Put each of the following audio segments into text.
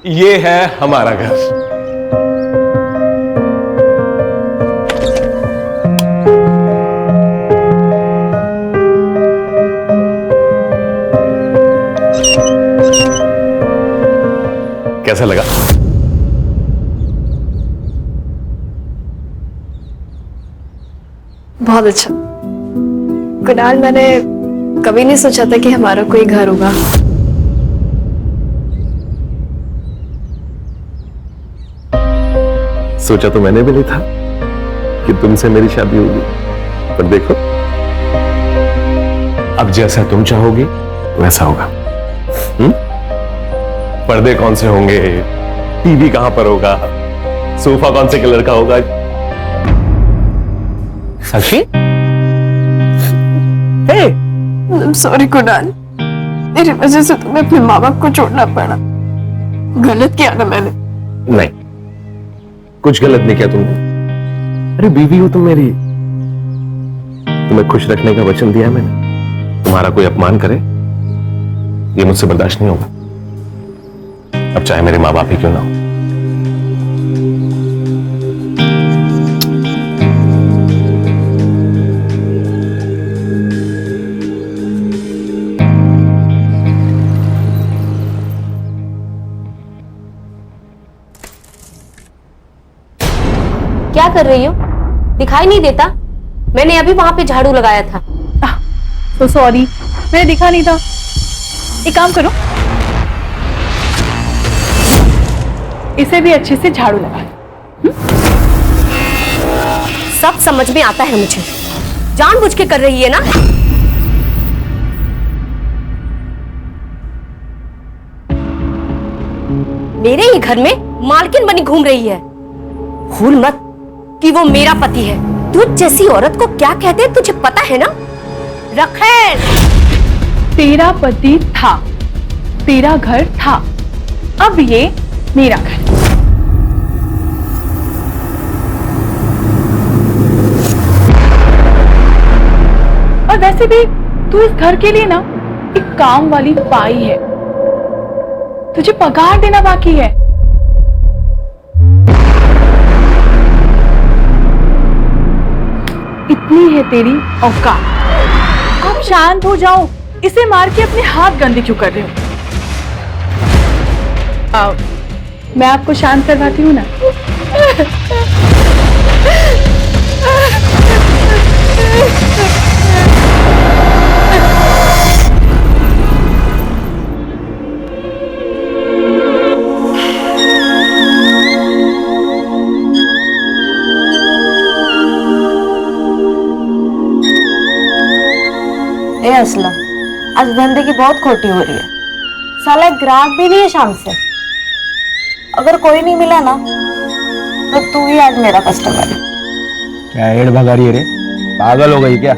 ये है हमारा घर। कैसा लगा? बहुत अच्छा कुणाल, मैंने कभी नहीं सोचा था कि हमारा कोई घर होगा। सोचा तो मैंने भी नहीं था कि तुमसे मेरी शादी होगी, पर देखो अब जैसा तुम चाहोगी वैसा होगा। पर्दे कौन से होंगे, टीवी कहां पर होगा, सोफा कौन से कलर का होगा। साक्षी, हे, सॉरी कुणाल, मेरी वजह से तुम्हें अपने माँ बाप को छोड़ना पड़ा। गलत किया ना मैंने? नहीं, कुछ गलत नहीं किया तुमने। अरे बीवी हो तुम मेरी, तुम्हें खुश रखने का वचन दिया है मैंने। तुम्हारा कोई अपमान करे ये मुझसे बर्दाश्त नहीं होगा, अब चाहे मेरे माँ बाप ही क्यों ना हो। क्या कर रही हो? दिखाई नहीं देता? मैंने अभी वहां पे झाड़ू लगाया था। तो सॉरी, मैंने दिखा नहीं था। एक काम करो, इसे भी अच्छे से झाड़ू लगा। सब समझ में आता है मुझे, जानबूझ के कर रही है ना? मेरे ही घर में मालकिन बनी घूम रही है। भूल मत कि वो मेरा पति है। तुझ जैसी औरत को क्या कहते हैं तुझे पता है ना? रखेल, तेरा पति था, तेरा घर था, अब ये मेरा घर। और वैसे भी तू इस घर के लिए ना एक काम वाली पाई है, तुझे पगार देना बाकी है। इतनी है तेरी औकात। आप शांत हो जाओ, इसे मार के अपने हाथ गंदे क्यों कर रहे हो? आओ, मैं आपको शांत करवाती हूँ ना। ए असलम, आज धंधे की बहुत खोटी हो रही है। साला एक ग्राहक भी नहीं है शाम से। अगर कोई नहीं मिला ना तो तू ही आज मेरा कस्टमर है। क्या एड़ भगा रही है रे? पागल हो गई क्या?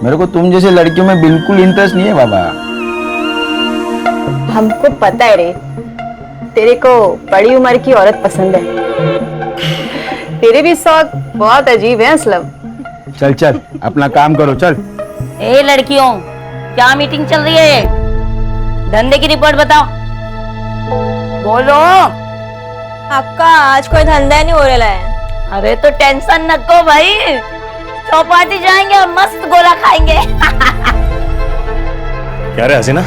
मेरे को तुम जैसे लड़कियों में बिल्कुल इंटरेस्ट नहीं है बाबा। हमको पता है रे, तेरे को बड़ी उम्र की औरत पसंद है। तेरे भी शौक बहुत अजीब है असलम। चल चल अपना काम करो, चल। ए लड़कियों, क्या मीटिंग चल रही है? धंधे की रिपोर्ट बताओ। बोलो। आपका आज कोई धंधा नहीं हो रहा है। अरे तो टेंशन न को भाई, चौपाटी जाएंगे और मस्त गोला खाएंगे। क्या रे हसीना,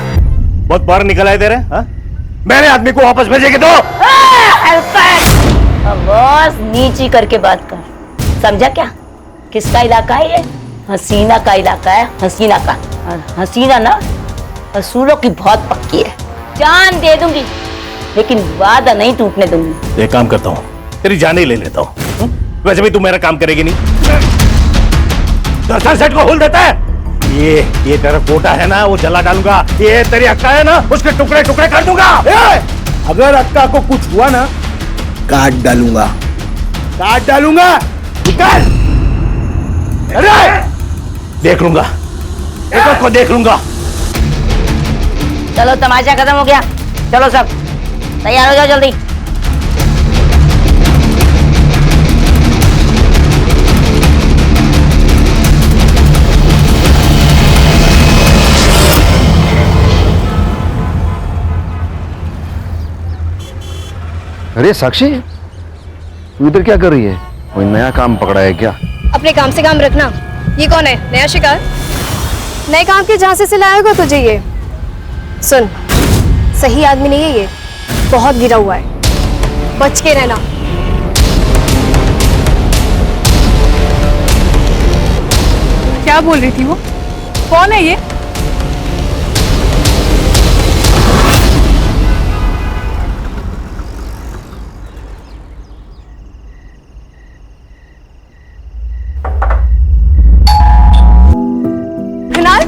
बहुत बाहर निकल आए तेरे? मेरे आदमी को वापस भेजेगी तो? बस नीची करके बात कर, समझा क्या? किसका इलाका है ये? हसीना का इलाका है, हसीना का। और हसीना ना असूलों की बहुत पक्की है। जान दे दूंगी लेकिन वादा नहीं टूटने दूंगी। एक काम करता हूँ, तेरी जान ही ले लेता हूँ। वैसे भी तू मेरा काम करेगी नहीं। दरअसल सेट को हुल देता है। ये तेरा कोटा है ना, वो जला डालूंगा। ये तेरी अक्का है ना, उसके टुकड़े टुकड़े कर दूंगा। अगर अक्का को कुछ हुआ ना, काट डालूंगा, काट डालूंगा। निकल। अरे देख लूंगा, एक को देख लूंगा। चलो तमाशा खत्म हो गया, चलो सब तैयार हो जाओ जल्दी। अरे साक्षी, तू इधर क्या कर रही है? कोई नया काम पकड़ा है क्या? अपने काम से काम रखना। ये कौन है? नया शिकार? नए काम के झांसे से लाया होगा तुझे ये। सुन, सही आदमी नहीं है ये, बहुत गिरा हुआ है, बच के रहना। क्या बोल रही थी वो? कौन है ये? कुणाल,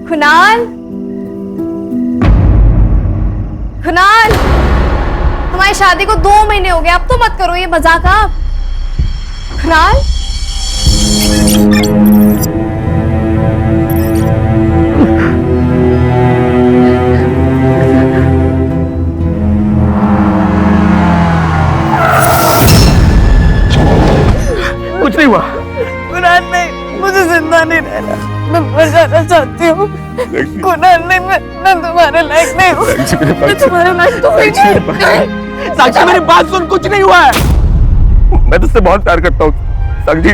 कुणाल, कुणाल, हमारी शादी को 2 महीने हो गए, अब तो मत करो ये मजाक आप। कुणाल, कुछ नहीं हुआ। कुणाल नहीं, मुझे जिंदा नहीं रहना, मैं मर जाना चाहती हूँ। कुणाल नहीं, मैं तुम्हारे लायक नहीं हूँ, मैं तुम्हारे लायक तो हुई नहीं। साक्षी मेरी बात सुन, कुछ नहीं हुआ है। मैं तुझसे बहुत प्यार करता हूँ साक्षी,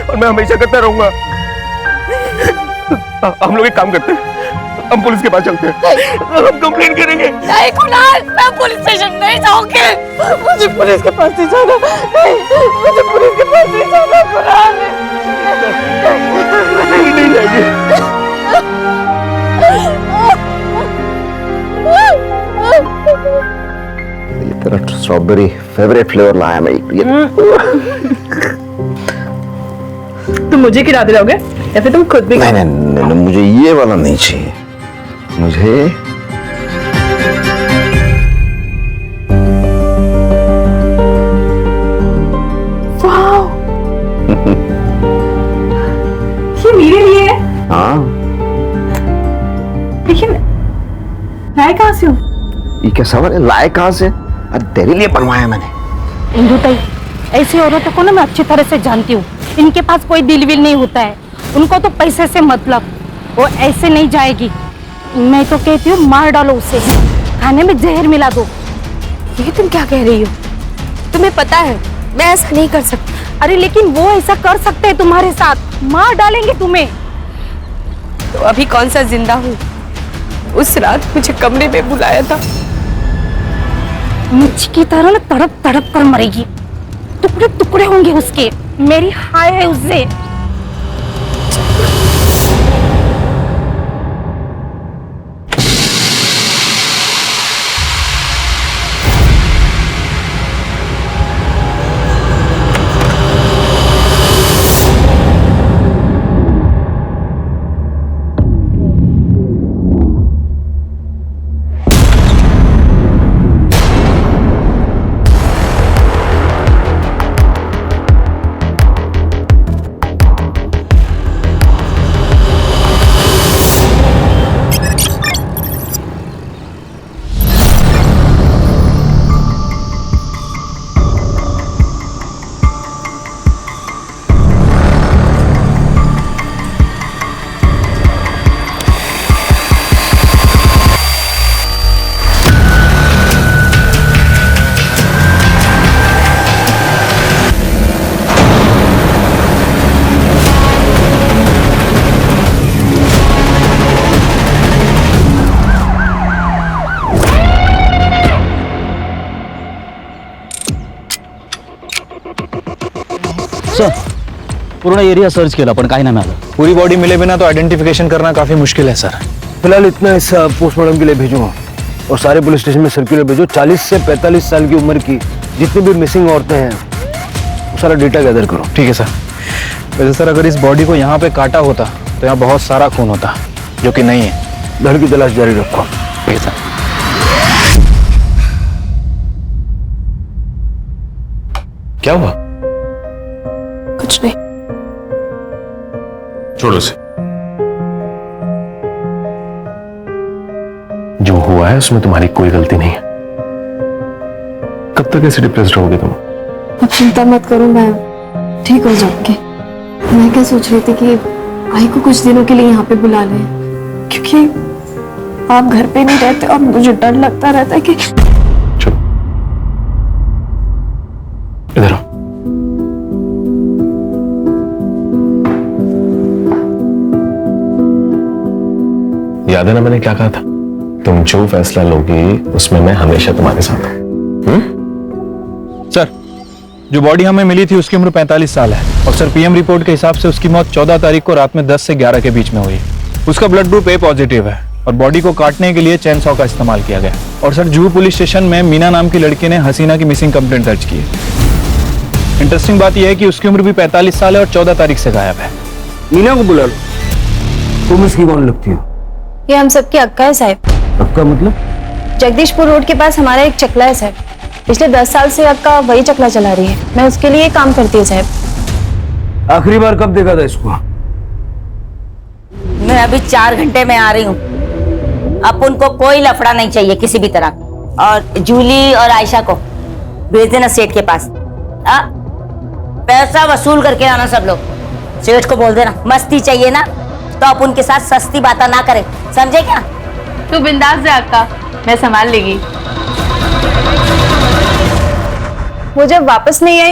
और मैं हमेशा करता रहूंगा। हम लोग एक काम करते हैं, हम पुलिस के पास चलते हैं, हम कंप्लेंट करेंगे। नहीं कुणाल, मैं पुलिस स्टेशन नहीं जाऊंगी। मुझे पुलिस के पास नहीं जाना, नहीं, मुझे पुलिस के पास नहीं जाना। कुणाल नहीं जाएगी। ये तेरा स्ट्रॉबेरी फेवरेट फ्लेवर लाया मैं ये। तुम मुझे खिला दिलाओगे या फिर तुम खुद भी? नहीं नहीं नहीं, नहीं, मुझे ये वाला नहीं चाहिए, मुझे वाओ, ये मेरे लिए है। हाँ। लेकिन लाए कहाँ से हो? ये क्या सवाल है, लाए कहाँ से? अरे तेरे लिए बनवाया मैंने। इंदु ताई, ऐसी औरतों को ना मैं अच्छी तरह से जानती हूँ। इनके पास कोई दिल विल नहीं होता है, उनको तो पैसे से मतलब। वो ऐसे नहीं जाएगी। मैं तो कहती हूँ मार डालो उसे, खाने में जहर मिला दो। ये तुम क्या कह रही हो? तुम्हें पता है मैं ऐसा नहीं कर सकती। अरे लेकिन वो ऐसा कर सकते हैं तुम्हारे साथ, मार डालेंगे तुम्हें। तो अभी कौन सा जिंदा हूँ? उस रात मुझे कमरे में बुलाया था, मुझ की तरह ना तड़प तड़प कर मरेगी, टुकड़े टुकड़े होंगे उसके। मेरी हाय है उससे। सर, पूर्ण एरिया सर्च केला पण काही नाही मिळालं. पूरी बॉडी मिले बिना तो आइडेंटिफिकेशन करना काफी मुश्किल है सर। फिलहाल इतना हिस्सा पोस्टमार्टम के लिए भेजूंगा और सारे पुलिस स्टेशन में सर्कुलर भेजो। 40 से 45 साल की उम्र की जितनी भी मिसिंग औरतें हैं वो सारा डेटा गैदर करो। ठीक है सर। वैसे सर अगर इस बॉडी को यहाँ पे काटा होता तो यहाँ बहुत सारा खून होता, जो कि नहीं है। धड़ की तलाश जारी रखो। ठीक है सर। क्या हुआ? कुछ नहीं। छोड़ो उसे। जो हुआ है उसमें तुम्हारी कोई गलती नहीं है। कब तक ऐसे डिप्रेस्ड रहोगे तुम? अब चिंता मत करो, मैं ठीक हो जाऊंगी। मैं क्या सोच रही थी कि आई को कुछ दिनों के लिए यहाँ पे बुला लें, क्योंकि आप घर पे नहीं रहते और मुझे डर लगता रहता है कि याद है ना मैंने क्या कहा था? तुम जो फैसला लोगी उसमें मैं हमेशा तुम्हारे साथ हूं। सर, जो बॉडी हमें मिली थी उसकी उम्र 45 साल है और सर पीएम रिपोर्ट के हिसाब से उसकी मौत 14 तारीख को रात में 10 से 11 के बीच में हुई। उसका ब्लड ग्रुप ए पॉजिटिव है और बॉडी को काटने के लिए चेन सॉ का इस्तेमाल किया गया। और सर जुहू पुलिस स्टेशन में मीना नाम की लड़की ने हसीना की मिसिंग कंप्लेंट दर्ज की है। इंटरेस्टिंग बात यह है कि उसकी उम्र भी 45 साल है और 14 तारीख से गायब है। मीना को बुला लो। तुम इसकी कौन लगती हो? ये हम सबकी अक्का है साहब। आपका मतलब? जगदीशपुर रोड के पास हमारा एक चकला है साहब। पिछले 10 साल से अक्का वही चकला चला रही है। मैं उसके लिए काम करती हूँ साहब। आखिरी बार कब देखा था इसको? मैं अभी 4 घंटे में आ रही हूँ। अब उनको कोई लफड़ा नहीं चाहिए किसी भी तरह। और जूली और आयशा को भेज देना सेठ के पास। पैसा वसूल करके आना सब लोग। सेठ को बोल देना मस्ती चाहिए ना तो आप उनके साथ सस्ती बातें ना करें, समझे क्या? तू बिंदास जा अक्का, मैं संभाल लेगी। वो जब वापस नहीं आई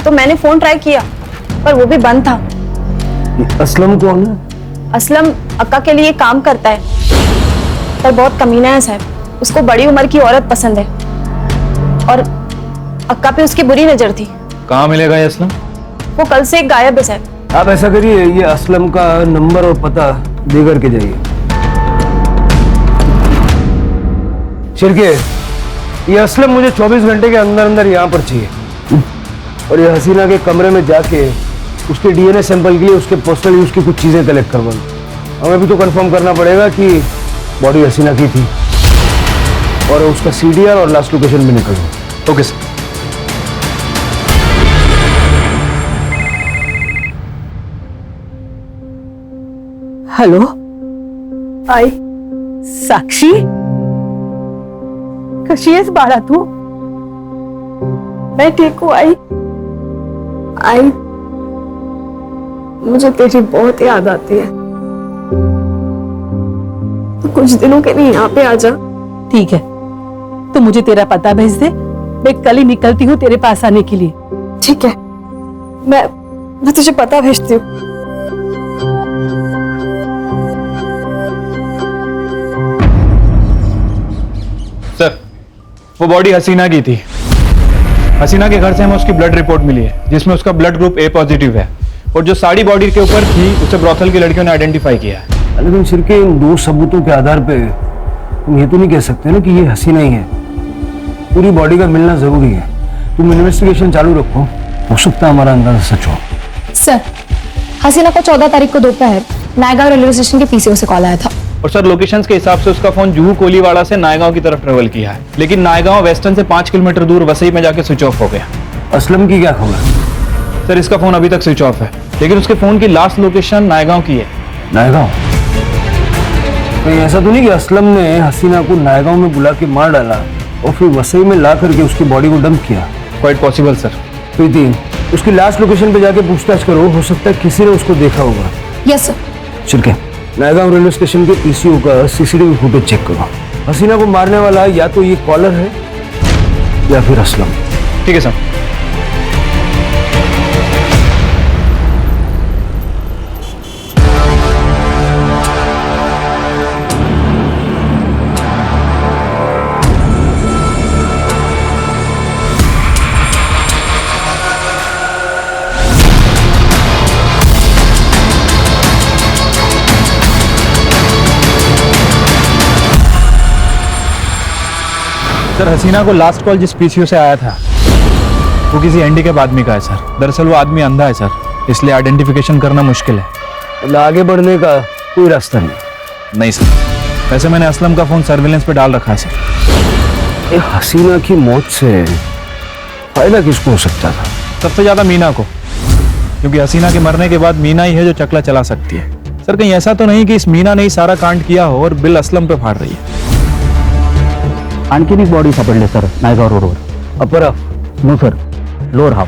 तो मैंने फोन ट्राई किया पर वो भी बंद था। असलम कौन है? असलम अक्का के लिए काम करता है पर बहुत कमीना है साहब। उसको बड़ी उम्र की औरत पसंद है और अक्का पे उसकी बुरी नजर थी। कहाँ मिलेगा ये असलम? वो कल से गायब है साहब। आप ऐसा करिए, ये असलम का नंबर और पता दे करके जाइए। शिरके, ये असलम मुझे 24 घंटे के अंदर अंदर यहाँ पर चाहिए। और ये हसीना के कमरे में जाके उसके डीएनए सैंपल के लिए उसके पर्सनल यूज की कुछ चीजें कलेक्ट करवाऊँ। हमें भी तो कंफर्म करना पड़ेगा कि बॉडी हसीना की थी और उसका सीडीआर और लास्ट लोकेशन भी निकल गया। Okay sir. हेलो आई साक्षी, कशी आहेस बाळा तू? मैं ठीक हूँ आई मुझे तेरी बहुत याद आती है। तो कुछ दिनों के लिए यहाँ पे आ जा। ठीक है, तो मुझे तेरा पता भेज दे, मैं कल ही निकलती हूँ तेरे पास आने के लिए। ठीक है, मैं तुझे पता भेजती हूँ। सर, वो बॉडी हसीना की थी। हसीना के घर से हमें उसकी ब्लड रिपोर्ट मिली है जिसमें उसका ब्लड ग्रुप ए पॉजिटिव है और जो साड़ी बॉडी के ऊपर थी उसे ब्रोथल की लड़कियों ने आइडेंटिफाई किया है। लेकिन सिर्फ इन 2 सबूतों के आधार पे तुम ये तो नहीं कह सकते ना कि ये हसीना ही है। पूरी बॉडी का मिलना जरूरी है। तुम इन्वेस्टिगेशन चालू रखो, हो सकता है हमारा अंदाजा सच हो। सर, हसीना को 14 तारीख को दोपहर नायगांव रेलवे स्टेशन के पीसीओ से कॉल आया था। और सर लोकेशंस के हिसाब से उसका फोन जुहू कोलीवाड़ा से नायगांव की तरफ ट्रेवल किया है, लेकिन नायगांव वेस्टर्न से 5 किलोमीटर दूर वसई में जाके स्विच ऑफ हो गया। असलम की क्या खबर? सर, इसका फोन अभी तक स्विच ऑफ है, लेकिन उसके फोन की लास्ट लोकेशन नायगांव की है। नायगांव? कहीं ऐसा तो नहीं कि असलम ने हसीना को नायगांव में बुला के मार डाला और फिर वसई में ला करके उसकी बॉडी को डंप किया? Quite possible sir. प्रीति, उसकी लास्ट लोकेशन पे जाके पूछताछ करो, हो सकता है किसी ने उसको देखा होगा। Yes sir. Chirke, Naigaon railway station के पीसीओ का सीसीटीवी फुटेज चेक करो। हसीना को मारने वाला या तो ये कॉलर है या फिर असलम। ठीक है सर। सर, हसीना को लास्ट कॉल जिस पीसीओ से आया था वो किसी हैंडीकैप आदमी का है सर। दरअसल वो आदमी अंधा है सर, इसलिए आइडेंटिफिकेशन करना मुश्किल है। मतलब आगे बढ़ने का कोई रास्ता नहीं सर। वैसे मैंने असलम का फोन सर्विलेंस पे डाल रखा है सर। ये हसीना की मौत से फायदा किसको हो सकता था? सबसे ज्यादा मीना को, क्योंकि हसीना के मरने के बाद मीना ही है जो चकला चला सकती है। सर, कहीं ऐसा तो नहीं कि इस मीना ने ही सारा कांड किया हो और बिल असलम पे फाड़ रही है? आणखीन एक बॉडी सापडली सर नायगाव रोडवर। Upper half? No sir, lower half.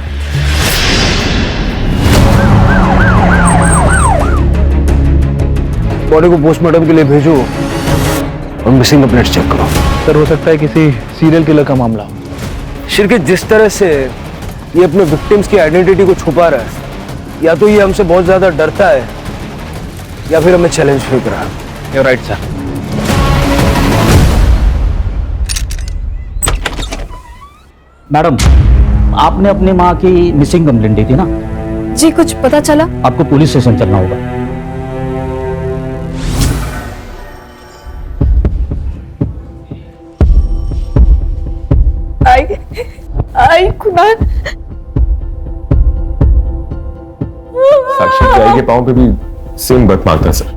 Body को पोस्टमार्टम के लिए भेजो और मिसिंग अपडेट्स चेक करो। सर, हो सकता है किसी सीरियल किलर का मामला हो। शिरके, जिस तरह से ये अपने विक्टिम्स की आइडेंटिटी को छुपा रहा है, या तो ये हमसे बहुत ज्यादा डरता है या फिर हमें चैलेंज फेंक रहा है। You're right, sir. मैडम, आपने अपनी माँ की मिसिंग कंप्लेंट दी थी ना? जी कुछ पता चला? आपको पुलिस स्टेशन चलना होगा। आई कुणाल, साक्षी की आई के पाँव पे भी सेम बर्थ मारता है सर।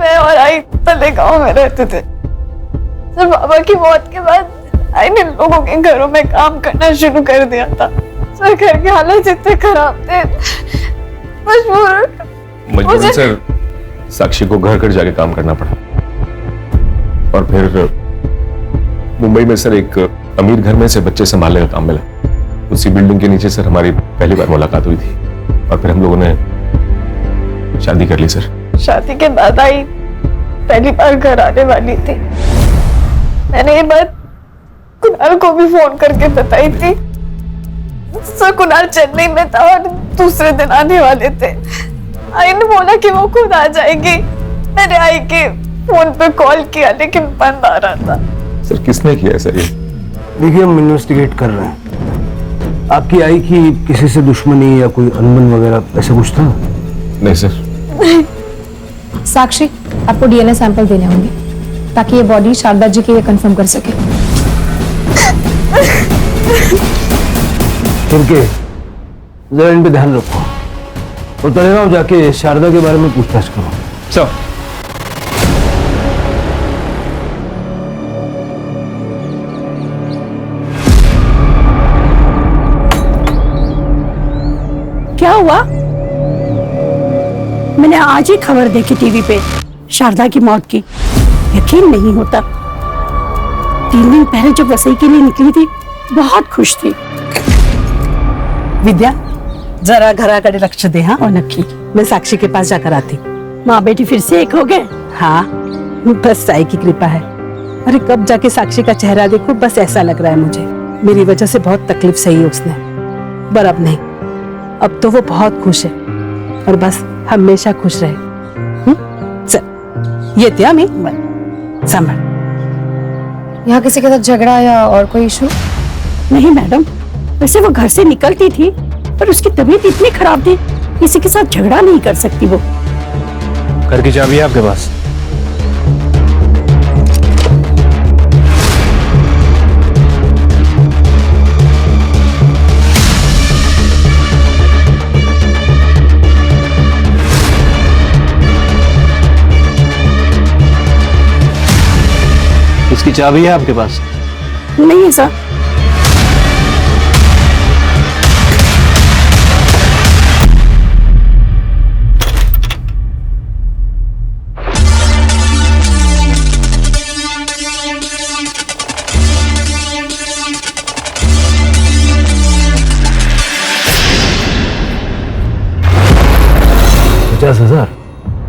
मैं और आई पहले गांव में रहते थे सर। बाबा की मौत के बाद आई ने लोगों के घरों में काम करना शुरू कर दिया था सर। घर के हालात इतने खराब थे, मजबूरन सर साक्षी को घर घर जाके काम करना पड़ा। और फिर मुंबई में सर एक अमीर घर में से बच्चे संभालने का काम मिला। उसी बिल्डिंग के नीचे सर हमारी पहली बार मुलाकात हुई थी और फिर हम लोगों ने शादी कर ली सर। शादी के बाद आई पहली बार घर आने वाली थी। मैंने ये बात कुणाल को भी फोन करके बताई थी सर। कुणाल चेन्नई में था और दूसरे दिन आने वाले थे। आई ने बोला कि वो खुद आ जाएगी। मैंने आई के फोन पे कॉल किया लेकिन बंद आ रहा था। सर किसने किया सर ये? देखिए हम इन्वेस्टिगेट कर रहे हैं। आपकी आई की किसी से दुश्मनी या कोई अनबन वगैरह ऐसा कुछ था? नहीं सर। साक्षी, आपको डीएनए सैंपल देने होंगे ताकि ये बॉडी शारदा जी की ये कंफर्म कर सके। इनके जरा इन पे ध्यान रखो और तलेगांव जाके शारदा के बारे में पूछताछ करो। सर क्या हुआ? मैंने आज ही खबर देखी टीवी पे शारदा की मौत की। यकीन नहीं होता। 3 दिन पहले जब वसई के लिए निकली थी बहुत खुश थी। विद्या, जरा घराकडे लक्ष दे। हाँ, और नक्की मैं साक्षी के पास जाकर आती। माँ बेटी फिर से एक हो गए? हाँ, बस साई की कृपा है। अरे कब जाके साक्षी का चेहरा देखो, बस ऐसा लग रहा है मुझे मेरी वजह से बहुत तकलीफ सही है उसने। पर अब नहीं, अब तो वो बहुत खुश है और बस हमेशा खुश रहे। चल ये त्या मी संभाल। यहाँ किसी के साथ झगड़ा या और कोई इशू? नहीं मैडम, वैसे वो घर से निकलती थी पर उसकी तबीयत इतनी खराब थी, किसी के साथ झगड़ा नहीं कर सकती वो। घर की चाबी है आपके पास? इसकी चाबी है आपके पास? नहीं है सर।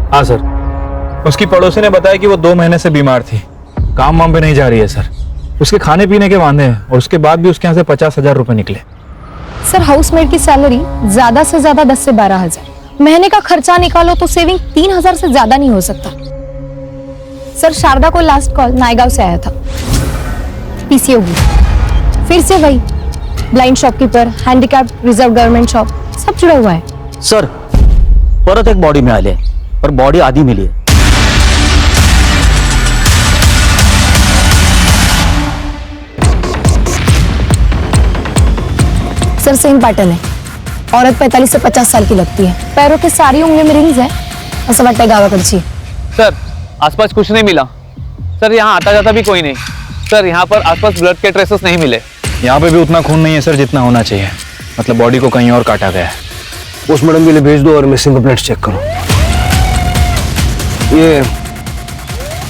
हाँ सर। उसकी पड़ोसी ने बताया कि वो 2 महीने से बीमार थी, काम वाम पे नहीं जा रही है सर। उसके खाने पीने के वांदे हैं और उसके बाद भी उसके यहाँ से 50,000 रुपए निकले। सर हाउसमेट की सैलरी ज्यादा से ज्यादा 10 से 12,000, महीने का खर्चा निकालो तो सेविंग 3,000 से ज्यादा नहीं हो सकता। सर शारदा को लास्ट कॉल नायगांव से आया था, पीसीओ हुई। फिर से वही blind shopkeeper, handicap, reserve government shop सब जुड़ा हुआ है। सर परत एक बॉडी मिळाली आहे पर बॉडी आधी मिली आहे। सर सेम पैटर्न है। औरत 45 से 50 साल की लगती है, पैरों के सारी उंगलियों में रिंग्स है, असं वाटतं गावाकडची। सर आसपास कुछ नहीं मिला सर। यहाँ आता जाता भी कोई नहीं सर। यहाँ पर आसपास ब्लड के ट्रेसेस नहीं मिले। यहाँ पे भी उतना खून नहीं है सर जितना होना चाहिए, मतलब बॉडी को कहीं और काटा गया है। पोस्टमार्टम के लिए भेज दो और मिसिंग कंप्लेंट चेक करो। ये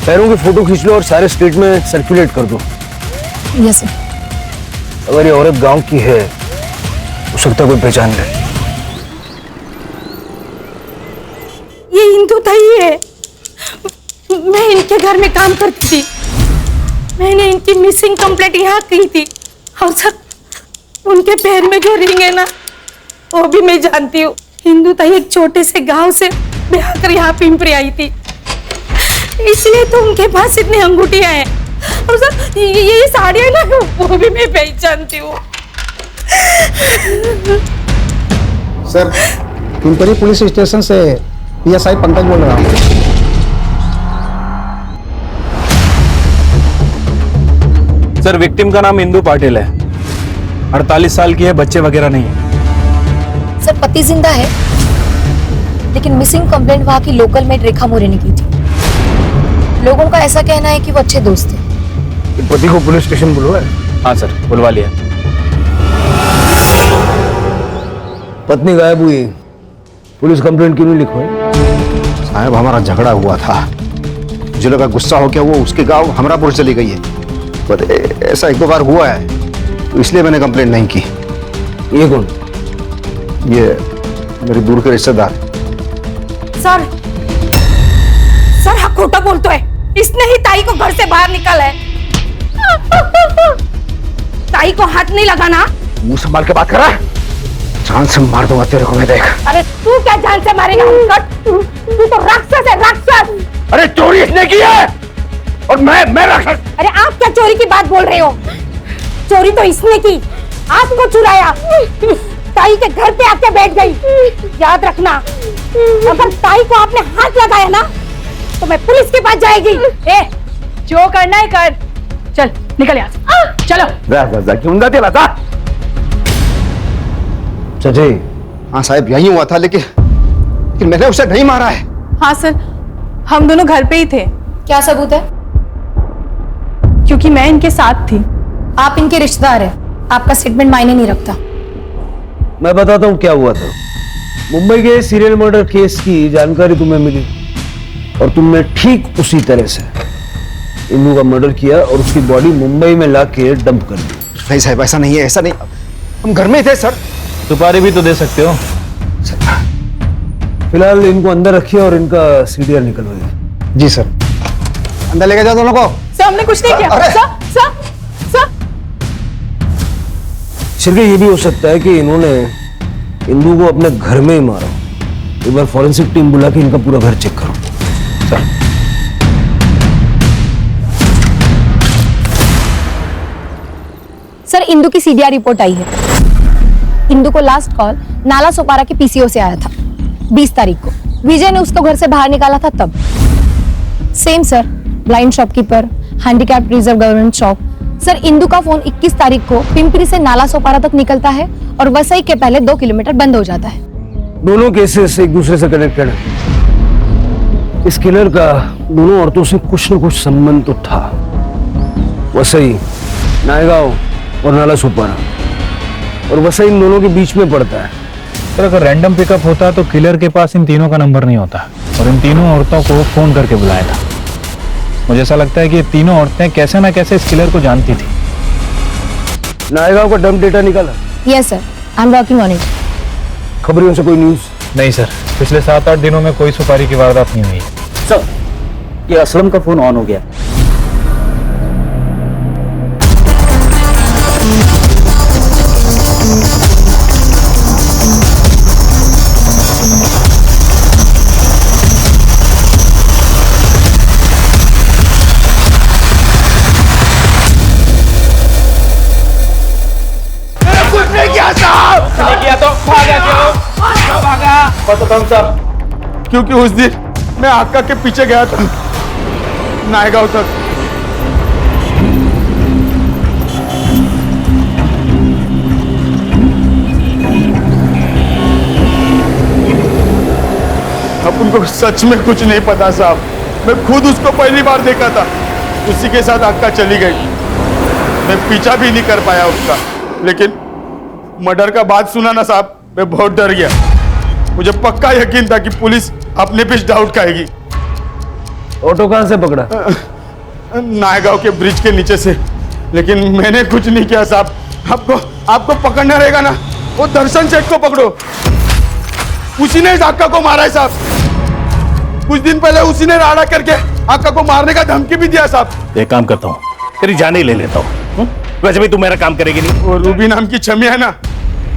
पैरों की फोटो खींच लो और सारे स्टेट में सर्कुलेट कर दो। Yes sir. अगर ये औरत गांव की है हो सकता कोई पहचान ले। ये हिंदू ताई है, मैं इनके घर में काम करती थी। मैंने इनकी मिसिंग कंप्लेंट यहाँ की थी और सर उनके पैर में जो रिंग है ना वो भी मैं जानती हूँ। हिंदू ताई एक छोटे से गांव से ब्याह कर यहाँ पिंपरी आई थी, इसलिए तो उनके पास इतनी अंगूठियां हैं। और सर ये साड़ियाँ ना वो भी मैं पहचानती हूँ। सर पिंपरी पुलिस स्टेशन से पीएसआई पंकज बोल रहा हूँ। सर विक्टिम का नाम इंदु पाटिल है, 48 साल की है, बच्चे वगैरह नहीं है। सर पति जिंदा है, लेकिन मिसिंग कंप्लेंट वहाँ की लोकल मेड रेखा मोरे ने की थी। लोगों का ऐसा कहना है कि वो अच्छे दोस्त थे। पति को पुलिस स्टेशन बुलवाया? हाँ सर, बुलवा लिया। पत्नी गायब हुई, पुलिस कंप्लेंट क्यों नहीं लिखवाई? साहब हमारा झगड़ा हुआ था, मुझे लगा गुस्सा हो गया वो उसके गांव हमरापुर चली गई है, पर ऐसा एक दो बार हुआ है तो इसलिए मैंने कंप्लेंट नहीं की। ये कौन? ये मेरे दूर के रिश्तेदार। सर सर हाँ खोटा बोलते है, इसने ही ताई को घर से बाहर निकाला है। ताई को हाथ नहीं लगाना। मुंह संभाल के बात करा, जान से मार दूंगा तेरे को मैं, देख। अरे तू क्या जान से मारेगा? तू तो राक्षस है, राक्षस। अरे चोरी इसने की है और मैं राक्षस? अरे आप क्या चोरी की बात बोल रहे हो? चोरी तो इसने की, आपको चुराया, ताई के घर पे आके बैठ गई। याद रखना, अगर ताई को आपने हाथ लगाया ना तो मैं पुलिस के पास जाएगी। ए, जो करना है कर, चल निकल यहाँ से, चलो। क्यों दिला था? सच्ची? हाँ साहब यही हुआ था, लेकिन मैंने उसे नहीं मारा है। हाँ सर, हम दोनों घर पे ही थे। क्या सबूत है? क्योंकि मैं इनके साथ थी। आप इनके रिश्तेदार हैं, आपका स्टेटमेंट मायने नहीं रखता। मैं बताता हूँ क्या हुआ था। मुंबई के सीरियल मर्डर केस की जानकारी तुम्हें मिली और तुमने ठीक उसी तरह से इंदु का मर्डर किया और उसकी बॉडी मुंबई में लाके डंप कर दी। नहीं साहब ऐसा नहीं है, ऐसा नहीं, हम घर में थे सर। सुपारी भी तो दे सकते हो। फिलहाल इनको अंदर रखिए और इनका सीडीआर निकलवाइए। जी सर। अंदर लेके जाओ दोनों को। सर हमने कुछ नहीं किया। अरे! सर शिरके ये भी हो सकता है कि इन्होंने इंदु को अपने घर में ही मारा। एक बार फॉरेंसिक टीम बुला के इनका पूरा घर चेक करो। सर। सर इंदु की सीडीआर रिपोर्ट आई है। इंदु को लास्ट कॉल नाला सोपारा के पीसीओ से आया था 20 तारीख को। विजय ने उसको घर से बाहर निकाला था तब। Same sir, blind shopkeeper, handicap reserve government shop. Sir Indu का फोन 21 तारीख को पिंपरी से नाला सोपारा तक निकलता है और वसई के पहले 2 किलोमीटर बंद हो जाता है। दोनों केसेस एक दूसरे से कनेक्टेड है। इस किलर का दोनों औरतों से कुछ न कुछ संबंध तो था। वसई, नायगांव और नाला सोपारा, और वसई इन दोनों के बीच में पड़ता है। पर अगर रैंडम पिकअप होता तो किलर के पास इन तीनों का नंबर नहीं होता और इन तीनों औरतों को फोन करके बुलाया था। मुझे ऐसा लगता है कि ये तीनों औरतें कैसे ना कैसे इस किलर को जानती थी। नायगांव का डंप डेटा निकाला? Yes sir, I am working on it. खबरों से कोई न्यूज? नहीं सर, पिछले 7-8 दिनों में कोई सुपारी की वारदात नहीं हुई। सर ये असलम का फोन ऑन हो गया। क्योंकि उस दिन मैं आका के पीछे गया था नायगांव तक। अब उनको सच में कुछ नहीं पता साहब, मैं खुद उसको पहली बार देखा था, उसी के साथ आका चली गई। मैं पीछा भी नहीं कर पाया उसका, लेकिन मर्डर का बात सुना ना साहब, मैं बहुत डर गया। मुझे पक्का यकीन था कि पुलिस अपने पे डाउट खाएगी। ऑटो कहां से पकड़ा? नायगांव के ब्रिज के नीचे से, लेकिन मैंने कुछ नहीं किया साहब। आपको पकड़ना रहेगा ना, वो दर्शन सेठ को पकड़ो, उसी ने इस आका को मारा है साहब। कुछ दिन पहले उसी ने राड़ा करके आका को मारने का धमकी भी दिया साहब। एक काम करता हूँ, तेरी जान ही ले लेता हूँ। वैसे भी तू मेरा काम करेगी नहीं। वो रूबी नाम की छमिया है ना,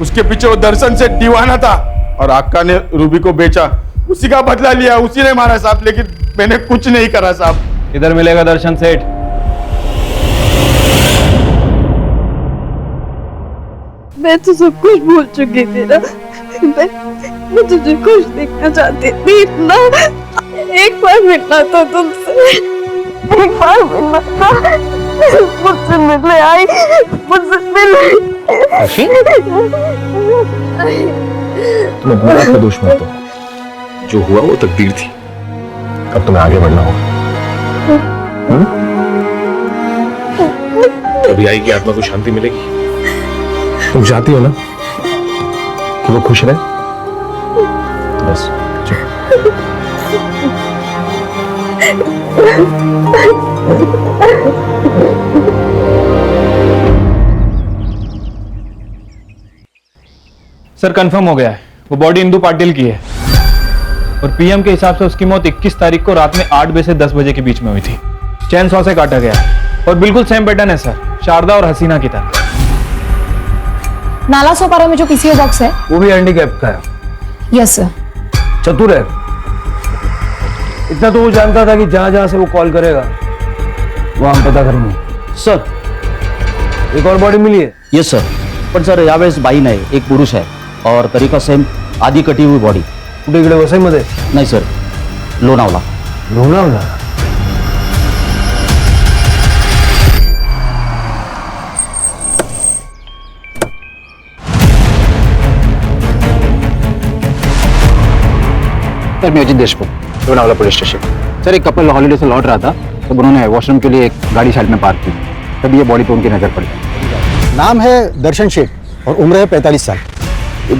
उसके पीछे वो दर्शन सेठ दीवाना था और आका ने रूबी को बेचा, उसी का बदला लिया, उसी ने मारा साहब, लेकिन मैंने कुछ नहीं करा साहब। इधर मिलेगा दर्शन सेठ। मैं तो सब कुछ भूल चुकी थी ना। मैं तुझे खुश देखना चाहती थी इतना। एक बार मिलना था तुमसे, एक बार मिलना था। मुझसे मिलने आई, मुझसे मिल। तुम्हें बुरा का दोष मत दो, जो हुआ वो तकदीर थी। अब तुम्हें आगे बढ़ना होगा। कभी आई की आत्मा को शांति मिलेगी। तुम चाहती हो ना कि वो खुश रहे, बस सर कंफर्म हो गया है, वो बॉडी इंदु पाटिल की है और पीएम के हिसाब से उसकी मौत 21 तारीख को रात में 8 बजे से 10 बजे के बीच में हुई थी। चैन सॉ से काटा गया है और बिल्कुल सेम पैटर्न है सर, शारदा और हसीना की तरह। नाला सोपारा में जो पीसीओ बॉक्स है वो भी हैंडीकैप का है। Yes sir. चतुर है, इतना तो वो जानता था कि जहां जहां से वो कॉल करेगा वहां हम पता करेंगे। सर एक और बॉडी मिली है? यस सर, पण सर यावेळेस बाई नाही, एक पुरुष आहे और तरीका सेम, आधी कटी हुई बॉडी। कुठे इकडे वसईमध्ये? नाही सर, लोणावला। लोणावला? सर मैं Ajit Deshmukh, Lonavala police station. Sir एक कपल हॉलीडे से लौट रहा था, तब उन्होंने वॉशरूम के लिए एक गाड़ी साइड में पार्क की, तब ये बॉडी पे उनकी नजर पड़ी। नाम है दर्शन शेख और उम्र है 45 साल।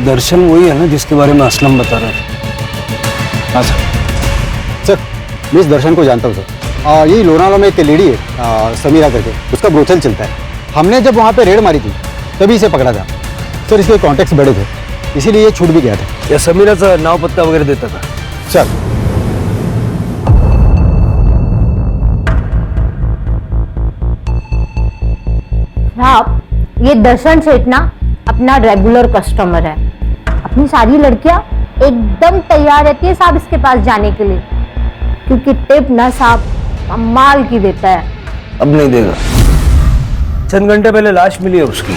दर्शन वही है ना जिसके बारे में असलम बता रहा था? हाँ सर, मैं इस दर्शन को जानता हूँ सर। यही लोनावला में एक लेडी है समीरा करके, उसका ब्रोथल चलता है। हमने जब वहाँ पे रेड मारी थी तभी इसे पकड़ा था सर। इसके कॉन्टेक्ट्स बड़े थे, इसीलिए ये छूट भी गया था। या समीराचा नाव पत्ता वगैरह देता था सर? साहब ये दर्शन सेठ ना अपना रेगुलर कस्टमर है। अपनी सारी लड़कियां एकदम तैयार रहती है साहब इसके पास जाने के लिए, क्योंकि टिप ना साहब कमाल की देता है। अब नहीं देगा, चंद घंटे पहले लाश मिली है उसकी,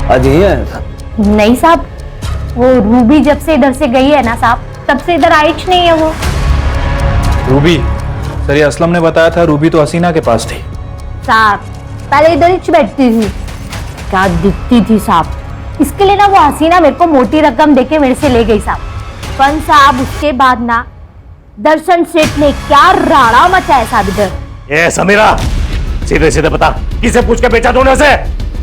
आज यही आया था। नहीं साहब, वो रूबी जब से इधर से गई है ना साहब, तब से इधर आई नहीं है वो। रूबी? सर ये असलम ने बताया था रूबी तो हसीना के पास थी। साहब पहले इधर ही बैठती थी, क्या दिखती थी साहब। इसके लिए ना वो हसीना मेरे को मोटी रकम देके मेरे से ले गई साहब। पर साहब उसके बाद ना दर्शन सेठ ने क्या राड़ा मचाया साहब इधर। ए समीरा, सीधे सीधे बता, किसे पूछ के बेचा तूने उसे?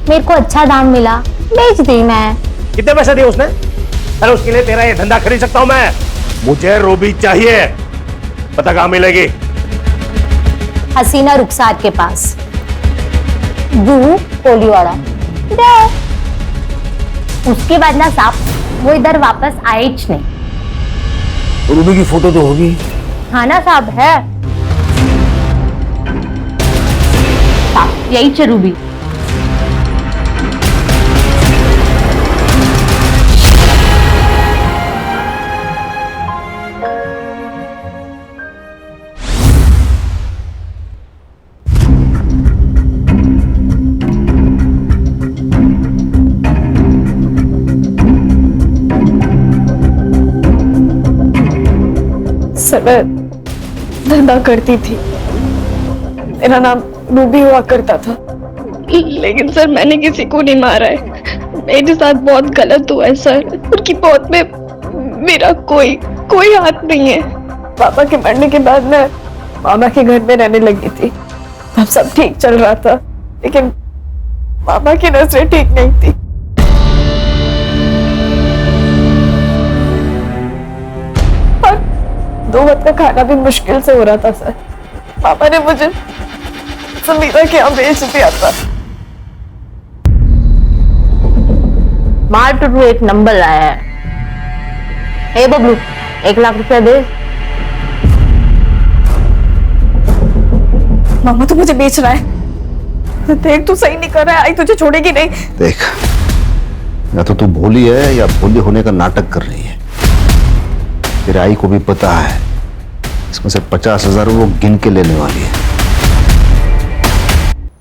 मेरे को अच्छा दाम मिला, बेच दी मैं। कितने पैसे दिए उसने? अरे उसके लिए तेरा ये धंधा खरीद सकता हूं मैं। मुझे रूबी चाहिए, पता कहां मिलेगी? हसीना रुखसार के पास, जूहू कोलीवाड़ा। उसके बाद ना साहब वो इधर वापस आए नहीं। रूबी की फोटो तो होगी? हाँ ना साहब है साहब, यही है रूबी। सर मैं धंधा करती थी, मेरा नाम रूबी हुआ करता था, लेकिन सर मैंने किसी को नहीं मारा है। मेरे साथ बहुत गलत हुआ है सर। उनकी मौत में मेरा कोई हाथ नहीं है। पापा के मरने के बाद मैं मामा के घर में रहने लगी थी, तब सब ठीक चल रहा था, लेकिन मामा की नजरें ठीक नहीं थी। और 2 वक्त का खाना भी मुश्किल से हो रहा था सर। पापा ने मुझे समीरा के यहाँ भेज दिया था। मार टू एक नंबर आया है। हे बबलू, 1 लाख रुपया दे। मामा तो मुझे बेच रहा है। देख तू सही नहीं कर रहा है, आई तुझे छोड़ेगी नहीं। देख, या तो तू भोली है या भोली होने का नाटक कर रही है। तेरे आई को भी पता है इसमें से 50,000 वो गिन के लेने वाली है।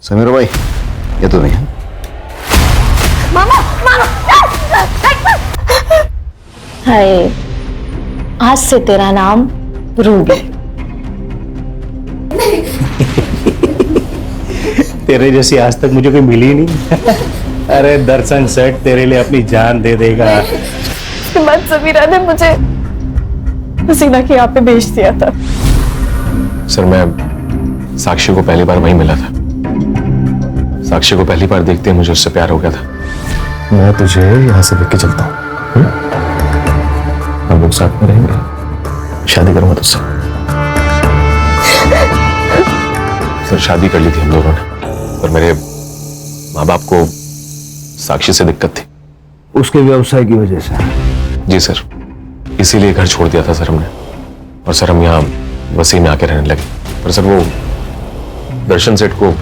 समीर भाई, ये तो नहीं है। मामा मामा हाय, आज से तेरा नाम रूबी। तेरे जैसी आज तक मुझे कोई मिली नहीं। अरे दर्शन सेठ तेरे लिए अपनी जान दे देगा। उसके बाद समीरा ने मुझे हसीना के यहाँ पे भेज दिया था। सर मैं साक्षी को पहली बार वहीं मिला था। साक्षी को पहली बार देखते ही मुझे उससे प्यार हो गया था। मैं तुझे यहाँ से लेके चलता हूँ, हम लोग साथ में रहेंगे, शादी करूंगा तुझसे। सर शादी कर ली थी हम लोगों ने, पर मेरे माँ बाप को साक्षी से दिक्कत थी। उसके व्यवसाय की वजह से? जी सर, इसीलिए घर छोड़ दिया था सर हमने। और सर हम यहाँ वसी में आके रहने लगे। पर सर वो दर्शन सेठ को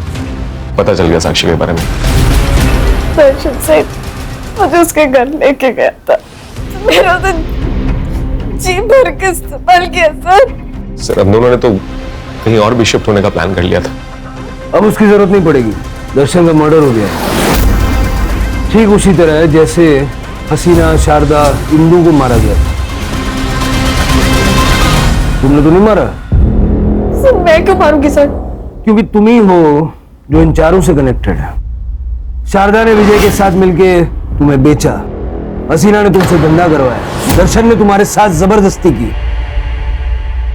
पता चल गया साक्षी के बारे में। दर्शन सेठ मुझे उसके घर लेके गया था, मेरा तो जी भर के इस्तेमाल किया सर। हम दोनों ने तो कहीं और भी शिफ्ट होने का प्लान कर लिया था। अब उसकी जरूरत नहीं पड़ेगी। दर्शन का मर्डर हो गया, ठीक उसी तरह जैसे हसीना, शारदा, इंदू को मारा गया था। तुमने तो नहीं मारा? सर मैं क्यों मारूंगी सर? क्योंकि तुम ही हो जो इन चारों से कनेक्टेड है। शारदा ने विजय के साथ मिलके तुम्हें बेचा, हसीना ने तुमसे धंधा करवाया, दर्शन ने तुम्हारे साथ जबरदस्ती की।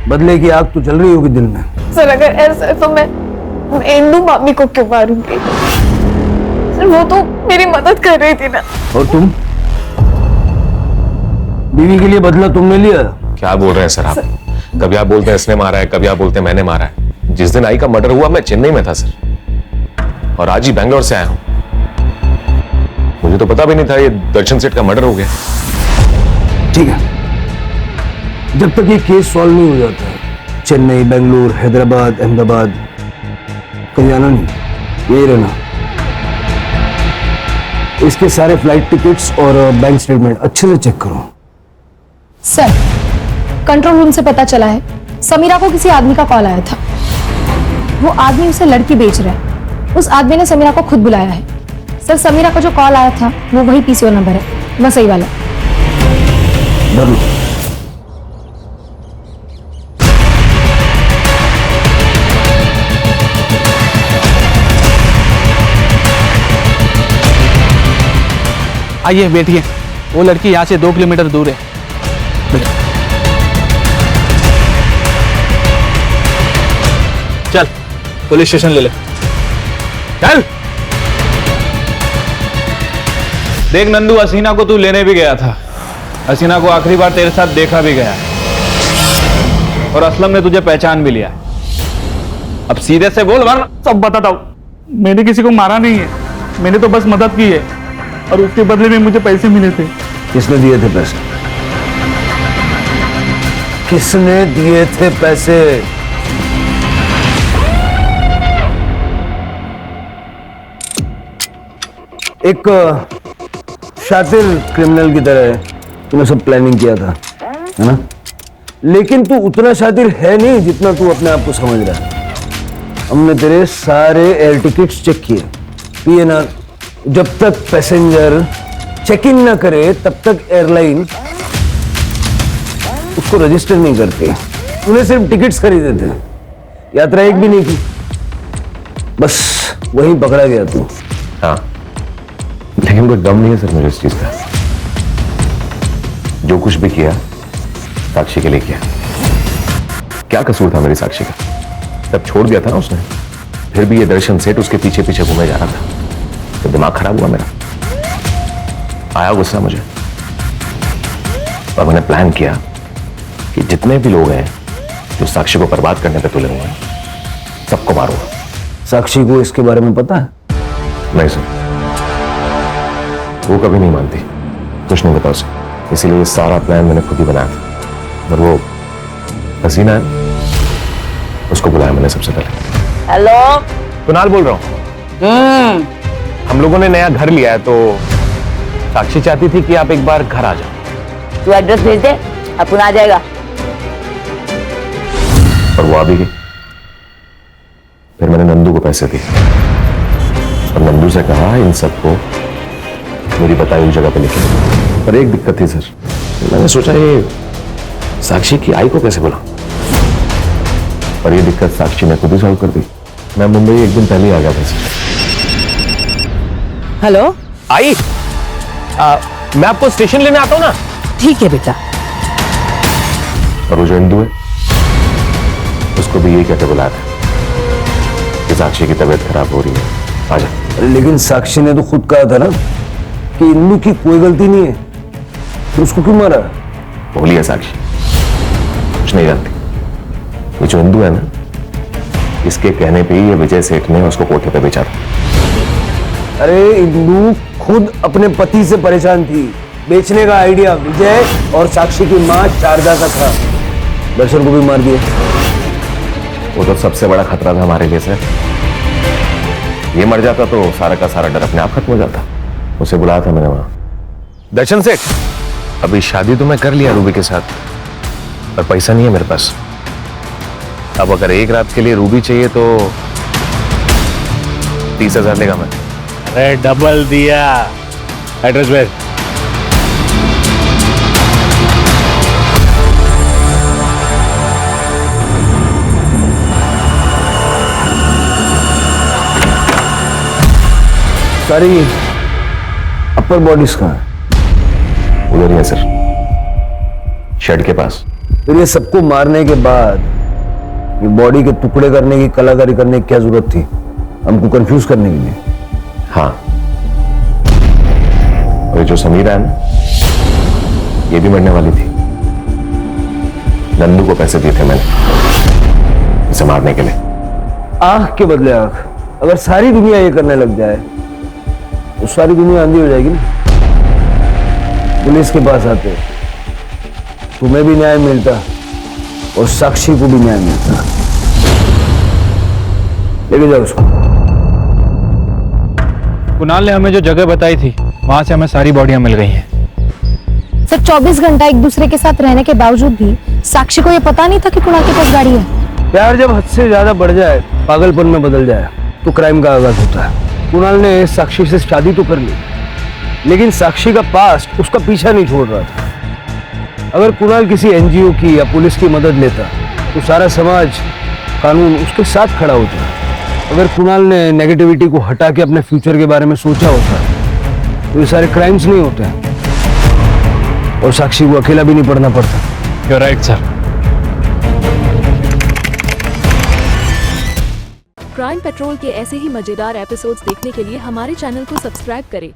बदले की आग तो जल रही होगी दिल में। सर अगर ऐसा है तो मैं इंदू मामी को क्यों मारूंगी? सर वो तो मेरी मदद कर रही थी ना। और तुम? बीवी के लिए बदला तुमने लिया? क्या बोल रहे हैं सर आप? कभी आप बोलते हैं इसने मारा है, कभी आप बोलते हैं मैंने मारा है। जिस दिन आई का मर्डर हुआ मैं चेन्नई में था सर, और आज ही बैंगलोर से आया हूं। मुझे तो पता भी नहीं था ये दर्शन सेठ का मर्डर हो गया। ठीक है, जब तक ये केस सॉल्व नहीं हो जाता, चेन्नई, बेंगलुरु, हैदराबाद, अहमदाबाद कहीं आना नहीं, यही रहना। इसके सारे फ्लाइट टिकट्स और बैंक स्टेटमेंट अच्छे से चेक करो। सर कंट्रोल रूम से पता चला है समीरा को किसी आदमी का कॉल आया था। वो आदमी उसे लड़की बेच रहा है। उस आदमी ने समीरा को खुद बुलाया है। सर समीरा का जो कॉल आया था वो वही पीसीओ नंबर है, वह सही वाला। आइए बैठिए, वो लड़की यहाँ से 2 किलोमीटर दूर है। चल पुलिस स्टेशन ले ले, चल। देख नंदू, हसीना को तू लेने भी गया था। हसीना को आखिरी बार तेरे साथ देखा भी गया, और असलम ने तुझे पहचान भी लिया। अब सीधे से बोल, वरना सब बताता हूँ। मैंने किसी को मारा नहीं है, मैंने तो बस मदद की है, और उसके बदले में मुझे पैसे मिले थे। किसने दिए थे पैसे? किसने दिए थे पैसे? एक शातिर क्रिमिनल की तरह तूने सब प्लानिंग किया था, है ना? लेकिन तू उतना शातिर है नहीं जितना तू अपने आप को समझ रहा है। हमने तेरे सारे एयर टिकट्स चेक किए, पीएनआर। जब तक पैसेंजर चेक इन ना करे तब तक एयरलाइन उसको रजिस्टर नहीं करती। तूने सिर्फ टिकट्स खरीदे थे, यात्रा एक भी नहीं की। बस वहीं पकड़ा गया तू। हाँ, लेकिन कोई गम नहीं है सर मुझे इस चीज का। जो कुछ भी किया साक्षी के लिए किया। क्या कसूर था मेरी साक्षी का? तब छोड़ दिया था ना उसने, फिर भी ये दर्शन सेठ उसके पीछे पीछे घूमे जा रहा था। तो दिमाग खराब हुआ मेरा, आया गुस्सा मुझे, और मैंने प्लान किया कि जितने भी लोग हैं जो साक्षी को बर्बाद करने पे तुले हुए हैं सबको मारूंगा। साक्षी को इसके बारे में पता है? नहीं सर, वो कभी नहीं मानती, कुछ नहीं पता उसे। इसीलिए सारा प्लान मैंने खुद ही बनाया था। और वो हसीना है, उसको बुलाया मैंने सबसे पहले। हेलो, कुणाल बोल रहा हूँ। हम लोगों ने नया घर लिया है, तो साक्षी चाहती थी कि आप एक बार घर आ जाओ। तू एड्रेस भेज दे, अपन आ जाएगा। और वो आ भी गई। फिर मैंने नंदू को पैसे दिए और नंदू से कहा इन सबको मेरी बताई हुई जगह पे निकले। पर एक दिक्कत थी सर, मैंने सोचा ये साक्षी की आई को कैसे बुलाऊं, पर ये दिक्कत साक्षी ने खुद ही सॉल्व कर दी। मैं मुंबई एक दिन पहले ही आ गया था सर। हेलो आई, मैं आपको स्टेशन लेने आता हूं ना। ठीक है बेटा। और वो जो इंदू है उसको भी यही कहते बुलाया था कि साक्षी की तबीयत खराब हो रही है, आजा। अरे लेकिन साक्षी ने तो खुद कहा था ना कि इंदू की कोई गलती नहीं है, तो उसको क्यों मारा? भूली है साक्षी, कुछ नहीं जानती। ये जो इंदू है ना, इसके कहने पे ही ये विजय सेठ ने उसको कोठे पे बेचा था। अरे इंदू खुद अपने पति से परेशान थी। बेचने का आइडिया विजय और साक्षी की मां शारदा का था। दर्शन को भी मार दिया। वो तो सबसे बड़ा खतरा था हमारे लिए सर। ये मर जाता तो सारा का सारा डर अपने आप खत्म हो जाता। उसे बुलाया था मैंने वहां। दर्शन सेठ, अभी शादी तो मैं कर लिया रूबी के साथ, पर पैसा नहीं है मेरे पास। अब अगर एक रात के लिए रूबी चाहिए तो 30,000 लेगा मैं। अरे डबल दिया। एड्रेस भेज। सारी अपर बॉडीज कहाँ है? उधर ही है सर, शेड के पास। फिर ये सबको मारने के बाद ये बॉडी के टुकड़े करने की कलाकारी करने की क्या जरूरत थी? हमको कंफ्यूज करने के लिए। हाँ, और ये जो समीरा है ना, ये भी मरने वाली थी। नंदू को पैसे दिए थे मैंने इसे मारने के लिए। आंख के बदले आंख। अगर सारी दुनिया ये करने लग जाए तो सारी दुनिया अंधी हो जाएगी ना। पुलिस के पास आते तुम्हें भी न्याय मिलता और साक्षी को भी न्याय मिलता। लेके जाओ उसको। कुणाल ने हमें जो जगह बताई थी वहां से हमें सारी बॉडियां मिल गई हैं। सर 24 घंटा एक दूसरे के साथ रहने के बावजूद भी साक्षी को ये पता नहीं था कि कुणाल के पास गाड़ी है। प्यार जब हद से ज्यादा बढ़ जाए, पागलपन में बदल जाए, तो क्राइम का आगाज होता है। कुणाल ने साक्षी से शादी तो कर ली, लेकिन साक्षी का पास्ट उसका पीछा नहीं छोड़ रहा था। अगर कुणाल किसी एनजीओ की या पुलिस की मदद लेता तो सारा समाज, कानून उसके साथ खड़ा होता। अगर कुणाल ने नेगेटिविटी को हटा के अपने फ्यूचर के बारे में सोचा होता तो ये सारे क्राइम्स नहीं होते और साक्षी को अकेला भी नहीं पड़ना पड़ता। You're right, sir. Crime petrol के ऐसे ही मजेदार एपिसोड्स देखने के लिए हमारे चैनल को सब्सक्राइब करें